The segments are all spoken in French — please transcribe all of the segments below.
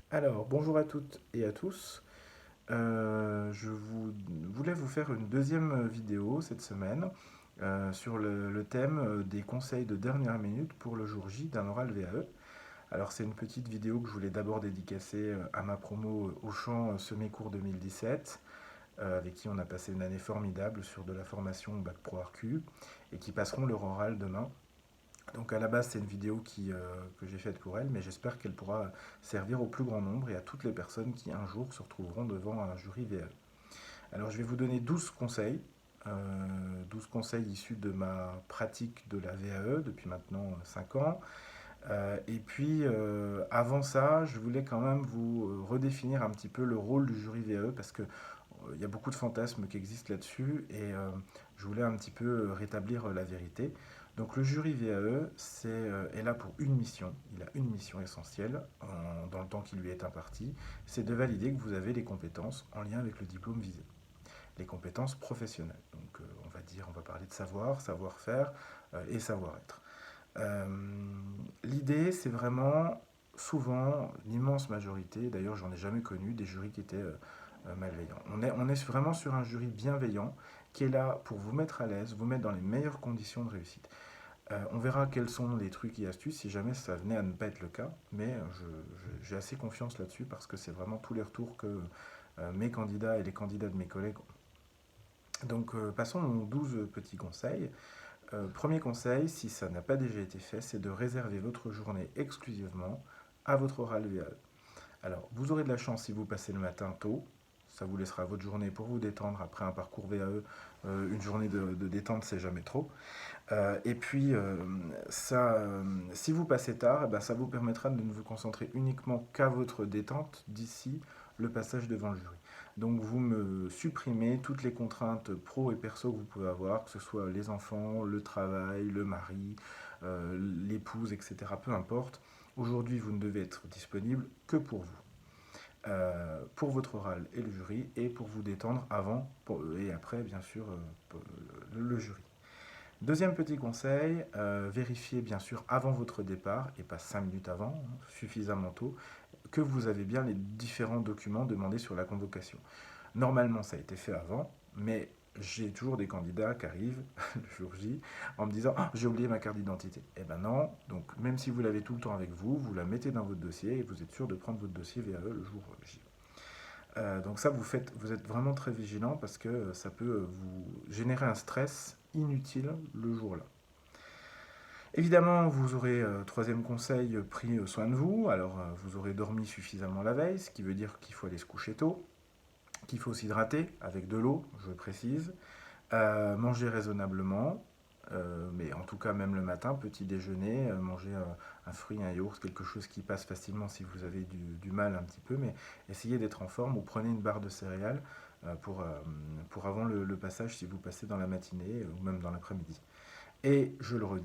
Alors, bonjour à toutes et à tous. Voulais vous faire une deuxième vidéo cette semaine sur le thème des conseils de dernière minute pour le jour J d'un oral VAE. Alors, c'est une petite vidéo que je voulais d'abord dédicacer à ma promo Auchan Semi-Cours 2017, avec qui on a passé une année formidable sur de la formation Bac Pro RQ et qui passeront leur oral demain. Donc à la base, c'est une vidéo que j'ai faite pour elle, mais j'espère qu'elle pourra servir au plus grand nombre et à toutes les personnes qui un jour se retrouveront devant un jury VAE. Alors je vais vous donner 12 conseils, 12 conseils issus de ma pratique de la VAE depuis maintenant 5 ans. Et puis avant ça, je voulais quand même vous redéfinir un petit peu le rôle du jury VAE parce que il y a beaucoup de fantasmes qui existent là-dessus et je voulais un petit peu rétablir la vérité. Donc le jury VAE est là pour une mission, il a une mission essentielle dans le temps qui lui est imparti, c'est de valider que vous avez les compétences en lien avec le diplôme visé, les compétences professionnelles. Donc on va parler de savoir, savoir-faire et savoir-être. Euh, L'idée c'est vraiment souvent, l'immense majorité, d'ailleurs j'en ai jamais connu, des jurys qui étaient malveillant. On est vraiment sur un jury bienveillant qui est là pour vous mettre à l'aise, vous mettre dans les meilleures conditions de réussite. On verra quels sont les trucs et astuces si jamais ça venait à ne pas être le cas, mais j'ai assez confiance là-dessus parce que c'est vraiment tous les retours que mes candidats et les candidats de mes collègues ont. Donc passons aux 12 petits conseils. Premier conseil, si ça n'a pas déjà été fait, c'est de réserver votre journée exclusivement à votre oral VAE. Alors, vous aurez de la chance si vous passez le matin tôt. Ça vous laissera votre journée pour vous détendre après un parcours VAE. Une journée de détente, c'est jamais trop. Et puis, si vous passez tard, eh ben, ça vous permettra de ne vous concentrer uniquement qu'à votre détente d'ici le passage devant le jury. Donc, vous me supprimez toutes les contraintes pro et perso que vous pouvez avoir, que ce soit les enfants, le travail, le mari, l'épouse, etc. Peu importe. Aujourd'hui, vous ne devez être disponible que pour vous. Pour votre oral et le jury, et pour vous détendre avant et après, bien sûr, le jury. Deuxième petit conseil, vérifiez bien sûr avant votre départ, et pas 5 minutes avant, hein, suffisamment tôt, que vous avez bien les différents documents demandés sur la convocation. Normalement, ça a été fait avant, mais j'ai toujours des candidats qui arrivent le jour J en me disant ah, j'ai oublié ma carte d'identité. Eh ben non, donc même si vous l'avez tout le temps avec vous, vous la mettez dans votre dossier et vous êtes sûr de prendre votre dossier VAE le jour J. Donc ça, vous êtes vraiment très vigilant parce que ça peut vous générer un stress inutile le jour-là. Évidemment, vous aurez, troisième conseil, pris soin de vous. Alors, vous aurez dormi suffisamment la veille, ce qui veut dire qu'il faut aller se coucher tôt, qu'il faut s'hydrater avec de l'eau, je précise, manger raisonnablement, mais en tout cas même le matin, petit déjeuner, manger un fruit, un yaourt, quelque chose qui passe facilement si vous avez du mal un petit peu, mais essayez d'être en forme ou prenez une barre de céréales pour avant le passage si vous passez dans la matinée ou même dans l'après-midi. Et je le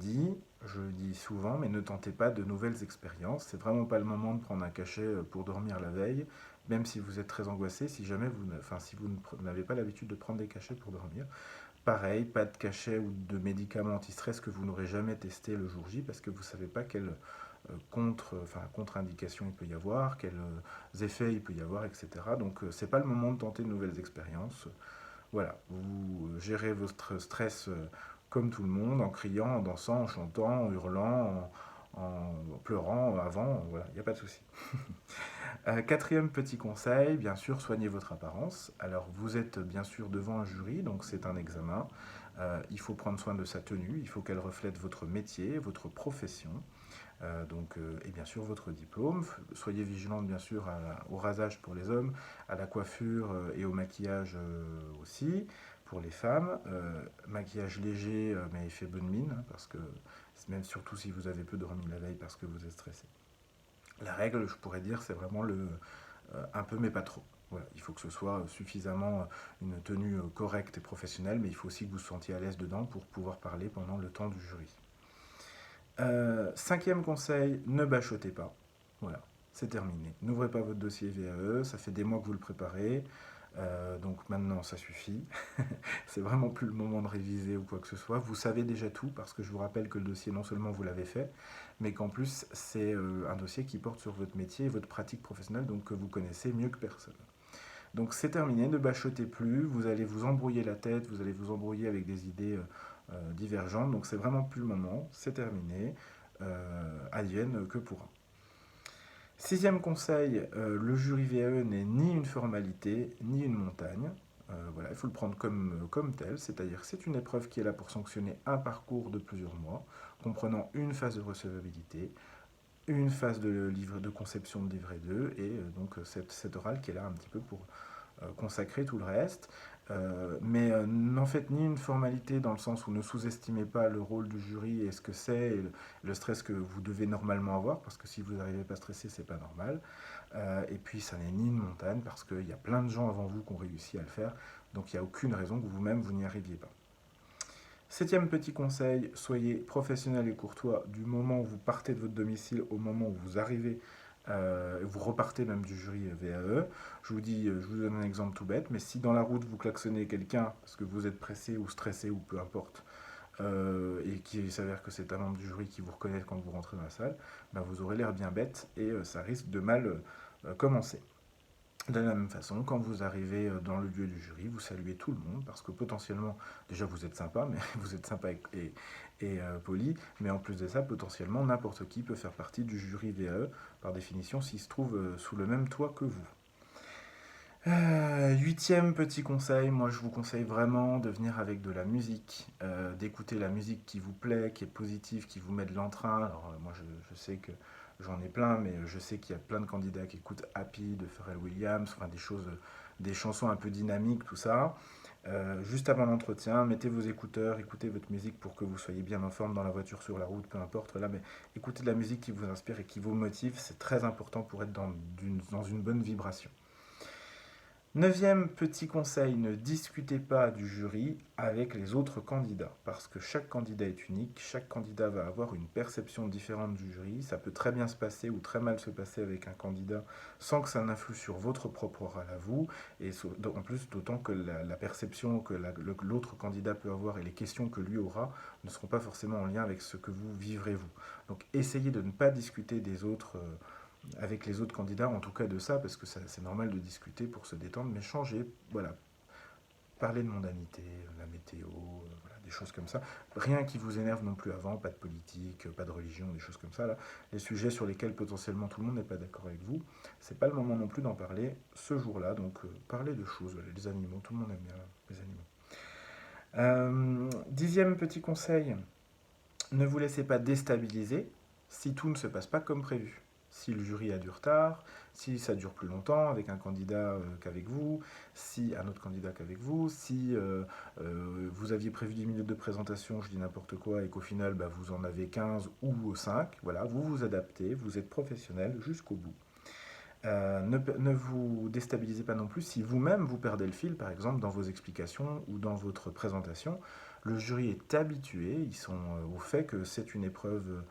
dis souvent, mais ne tentez pas de nouvelles expériences. C'est vraiment pas le moment de prendre un cachet pour dormir la veille, même si vous êtes très angoissé, si jamais si vous n'avez pas l'habitude de prendre des cachets pour dormir. Pareil, pas de cachet ou de médicaments anti-stress que vous n'aurez jamais testé le jour J parce que vous ne savez pas quelle contre-indication il peut y avoir, quels effets il peut y avoir, etc. Donc c'est pas le moment de tenter de nouvelles expériences. Voilà, vous gérez votre stress comme tout le monde, en criant, en dansant, en chantant, en hurlant, en pleurant avant, voilà, il n'y a pas de souci. Quatrième petit conseil, bien sûr, soignez votre apparence. Alors, vous êtes bien sûr devant un jury, donc c'est un examen. Il faut prendre soin de sa tenue, il faut qu'elle reflète votre métier, votre profession, et bien sûr votre diplôme. Soyez vigilante bien sûr au rasage pour les hommes, à la coiffure et au maquillage aussi pour les femmes. Maquillage léger mais fait bonne mine, hein, parce que même surtout si vous avez peu dormi la veille parce que vous êtes stressé. La règle, je pourrais dire, c'est vraiment un peu mais pas trop. Voilà, il faut que ce soit suffisamment une tenue correcte et professionnelle, mais il faut aussi que vous vous sentiez à l'aise dedans pour pouvoir parler pendant le temps du jury. Cinquième conseil, ne bachotez pas. Voilà, c'est terminé. N'ouvrez pas votre dossier VAE, ça fait des mois que vous le préparez. Donc maintenant, ça suffit. C'est vraiment plus le moment de réviser ou quoi que ce soit. Vous savez déjà tout parce que je vous rappelle que le dossier, non seulement vous l'avez fait, mais qu'en plus, c'est un dossier qui porte sur votre métier et votre pratique professionnelle, donc que vous connaissez mieux que personne. Donc c'est terminé, ne bachotez plus, vous allez vous embrouiller la tête, vous allez vous embrouiller avec des idées divergentes, donc c'est vraiment plus le moment, c'est terminé, advienne que pourra. Sixième conseil, le jury VAE n'est ni une formalité, ni une montagne. Voilà, il faut le prendre comme tel, c'est-à-dire que c'est une épreuve qui est là pour sanctionner un parcours de plusieurs mois, comprenant une phase de recevabilité, une phase de conception de livret 2 et donc cette orale qui est là un petit peu pour consacrer tout le reste. Mais n'en faites ni une formalité dans le sens où ne sous-estimez pas le rôle du jury et ce que c'est et le stress que vous devez normalement avoir, parce que si vous n'arrivez pas stressé, c'est pas normal. Et puis ça n'est ni une montagne, parce qu'il y a plein de gens avant vous qui ont réussi à le faire, donc il n'y a aucune raison que vous-même vous n'y arriviez pas. Septième petit conseil, soyez professionnel et courtois du moment où vous partez de votre domicile au moment où vous arrivez, vous repartez même du jury VAE. Je vous donne un exemple tout bête, mais si dans la route vous klaxonnez quelqu'un parce que vous êtes pressé ou stressé ou peu importe, et qu'il s'avère que c'est un membre du jury qui vous reconnaît quand vous rentrez dans la salle, ben vous aurez l'air bien bête et ça risque de mal commencer. De la même façon, quand vous arrivez dans le lieu du jury, vous saluez tout le monde parce que potentiellement, déjà vous êtes sympa, mais vous êtes sympa et poli, mais en plus de ça, potentiellement n'importe qui peut faire partie du jury VAE par définition s'il se trouve sous le même toit que vous. Huitième petit conseil, moi je vous conseille vraiment de venir avec de la musique, d'écouter la musique qui vous plaît, qui est positive, qui vous met de l'entrain. Alors moi je sais que j'en ai plein, mais je sais qu'il y a plein de candidats qui écoutent Happy de Pharrell Williams, enfin des chansons un peu dynamiques, tout ça. Juste avant l'entretien, mettez vos écouteurs, écoutez votre musique pour que vous soyez bien en forme dans la voiture, sur la route, peu importe. Là, mais écoutez de la musique qui vous inspire et qui vous motive, c'est très important pour être dans une bonne vibration. Neuvième petit conseil, ne discutez pas du jury avec les autres candidats, parce que chaque candidat est unique, chaque candidat va avoir une perception différente du jury, ça peut très bien se passer ou très mal se passer avec un candidat sans que ça n'influe sur votre propre oral à vous, et en plus d'autant que la perception que l'autre candidat peut avoir et les questions que lui aura ne seront pas forcément en lien avec ce que vous vivrez vous. Donc essayez de ne pas discuter des autres avec les autres candidats, en tout cas de ça, parce que c'est normal de discuter pour se détendre, mais changer, voilà, parler de mondanité, la météo, voilà, des choses comme ça. Rien qui vous énerve non plus avant, pas de politique, pas de religion, des choses comme ça. Là. Les sujets sur lesquels potentiellement tout le monde n'est pas d'accord avec vous, c'est pas le moment non plus d'en parler ce jour-là, donc parlez de choses, les animaux, tout le monde aime bien les animaux. Dixième petit conseil, ne vous laissez pas déstabiliser si tout ne se passe pas comme prévu. Si le jury a du retard, si ça dure plus longtemps avec un candidat qu'avec vous, si un autre candidat qu'avec vous, si vous aviez prévu 10 minutes de présentation, je dis n'importe quoi, et qu'au final bah, vous en avez 15 ou 5, voilà, vous vous adaptez, vous êtes professionnel jusqu'au bout. Ne vous déstabilisez pas non plus si vous-même vous perdez le fil, par exemple dans vos explications ou dans votre présentation. Le jury est habitué, ils sont au fait que c'est une épreuve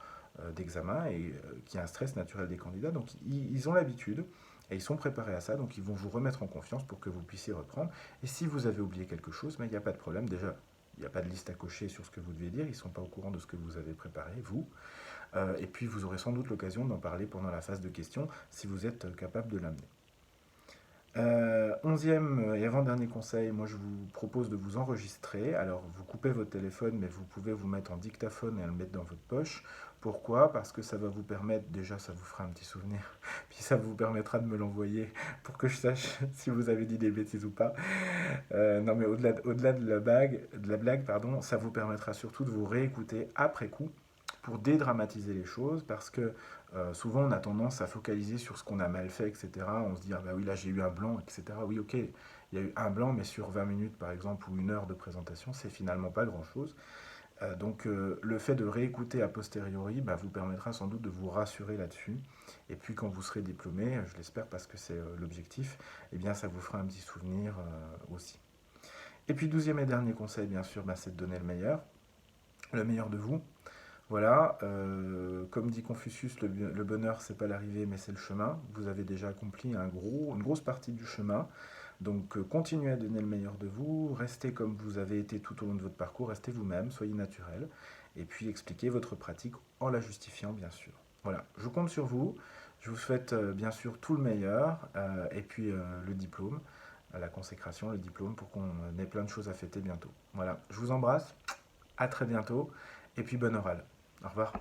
d'examen et qu'il y a un stress naturel des candidats, donc ils ont l'habitude et ils sont préparés à ça, donc ils vont vous remettre en confiance pour que vous puissiez reprendre. Et si vous avez oublié quelque chose, il n'y a pas de problème, déjà il n'y a pas de liste à cocher sur ce que vous devez dire, ils ne sont pas au courant de ce que vous avez préparé, vous. Et puis vous aurez sans doute l'occasion d'en parler pendant la phase de questions si vous êtes capable de l'amener. Onzième et avant-dernier conseil, moi je vous propose de vous enregistrer. Alors vous coupez votre téléphone, mais vous pouvez vous mettre en dictaphone et le mettre dans votre poche. Pourquoi? Parce que ça va vous permettre, déjà ça vous fera un petit souvenir, puis ça vous permettra de me l'envoyer pour que je sache si vous avez dit des bêtises ou pas. Non mais au-delà de la blague, pardon, ça vous permettra surtout de vous réécouter après coup pour dédramatiser les choses, parce que souvent on a tendance à focaliser sur ce qu'on a mal fait, etc. On se dit, ah bah oui, là j'ai eu un blanc, etc. Oui, ok, il y a eu un blanc, mais sur 20 minutes par exemple, ou une heure de présentation, c'est finalement pas grand-chose. Donc le fait de réécouter a posteriori bah, vous permettra sans doute de vous rassurer là-dessus. Et puis quand vous serez diplômé, je l'espère parce que c'est l'objectif, eh bien ça vous fera un petit souvenir aussi. Et puis douzième et dernier conseil, bien sûr, bah, c'est de donner le meilleur de vous. Voilà, comme dit Confucius, le bonheur, c'est pas l'arrivée, mais c'est le chemin. Vous avez déjà accompli une grosse partie du chemin. Donc continuez à donner le meilleur de vous, restez comme vous avez été tout au long de votre parcours, restez vous-même, soyez naturel, et puis expliquez votre pratique en la justifiant bien sûr. Voilà, je compte sur vous, je vous souhaite bien sûr tout le meilleur, et puis le diplôme, la consécration, le diplôme, pour qu'on ait plein de choses à fêter bientôt. Voilà, je vous embrasse, à très bientôt, et puis bonne orale. Au revoir.